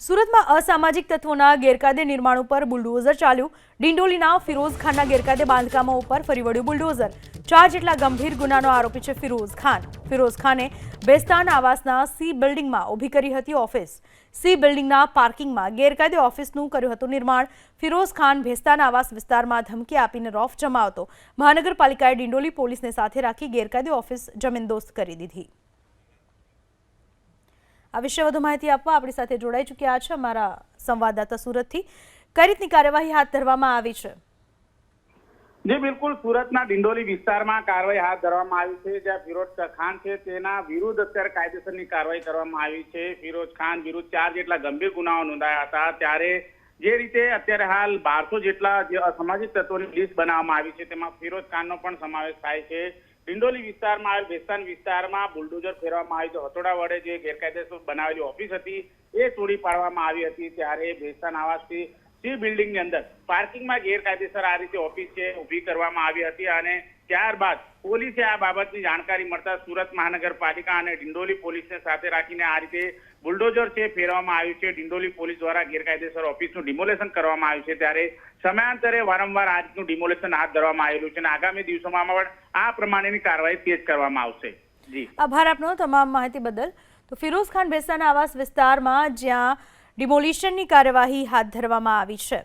સુરતમાં અસામાજિક તત્વોના ગેરકાયદે નિર્માણ ઉપર બુલડોઝર ચાલ્યું। ડિંડોલીના ફિરોઝ ખાનના ગેરકાયદે બાંધકામો ઉપર ફરી વળ્યું બુલડોઝર। 4 જેટલા ગંભીર ગુનાનો આરોપી છે ફિરોઝ ખાન। ફિરોઝ ખાને બેસ્તાન આવાસના સી બિલ્ડિંગમાં ઊભી કરી હતી ઓફિસ। સી બિલ્ડિંગના પાર્કિંગમાં ગેરકાયદે ઓફિસનું કર્યું હતું નિર્માણ। ફિરોઝ ખાન બેસ્તાન આવાસ વિસ્તારમાં ધમકી આપીને રોફ જમાવતો। મહાનગરપાલિકાએ ડિંડોલી પોલીસને સાથે રાખી ગેરકાયદે ઓફિસ જમીનદોસ્ત કરી દીધી। આ વિશે વધુ માહિતી આપવા આપણી સાથે જોડાઈ ચૂક્યા છે અમારા સંવાદદાતા સુરતથી। કઈ રીતની કાર્યવાહી હાથ ધરવામાં આવી છે? जी बिल्कुल सूरतना डिंडोली विस्ताરમાં કાર્યવાહી હાથ ધરવામાં આવી છે। જ્યાં ફિરોઝ ખાન છે તેના વિરુદ્ધ અત્યારે કાયદેસરની કાર્યવાહી કરવામાં આવી છે। ફિરોઝ ખાન વિરુદ્ધ 4 જેટલા ગંભીર ગુનાઓ નોંધાયા હતા। ત્યારે જે રીતે અત્યારે હાલ 1200 જેટલા જે અસામાજિક તત્વોની લિસ્ટ બનાવવામાં આવી છે તેમાં ફિરોઝ ખાનનો પણ સમાવેશ થાય છે। ડિંડોલી વિસ્તારમાં આવેલ બેસ્તાન વિસ્તારમાં બુલડોઝર ફેરવામાં આવી તો હથોડા વડે જે ગેરકાયદેસર બનાવેલી ઓફિસ હતી એ તોડી પાડવામાં આવી હતી। ત્યારે બેસ્તાન આવાસથી સી બિલ્ડિંગની અંદર પાર્કિંગમાં ગેરકાયદેસર આ રીતે ઓફિસ છે ઊભી કરવામાં આવી હતી અને ત્યારબાદ પોલીસે આ બાબતની જાણકારી મળતા સુરત મહાનગરપાલિકા અને ડિંડોલી પોલીસને સાથે રાખીને આ રીતે બુલડોઝર છે ફેરવામાં આવ્યું છે। ડિંડોલી પોલીસ દ્વારા ગેરકાયદેસર ઓફિસનું ડિમોલેશન કરવામાં આવ્યું છે। ત્યારે સમયાંતરે વારંવાર આ રીતનું ડિમોલેશન હાથ ધરવામાં આવેલું છે અને આગામી દિવસોમાં પણ આ પ્રમાણેની કાર્યવાહી તેજ કરવામાં આવશે। જી આભાર આપનો તમામ માહિતી બદલ। તો ફિરોઝ ખાન બેસ્તાન આવાસ વિસ્તારમાં જ્યાં ડિમોલિશનની કાર્યવાહી હાથ ધરવામાં આવી છે।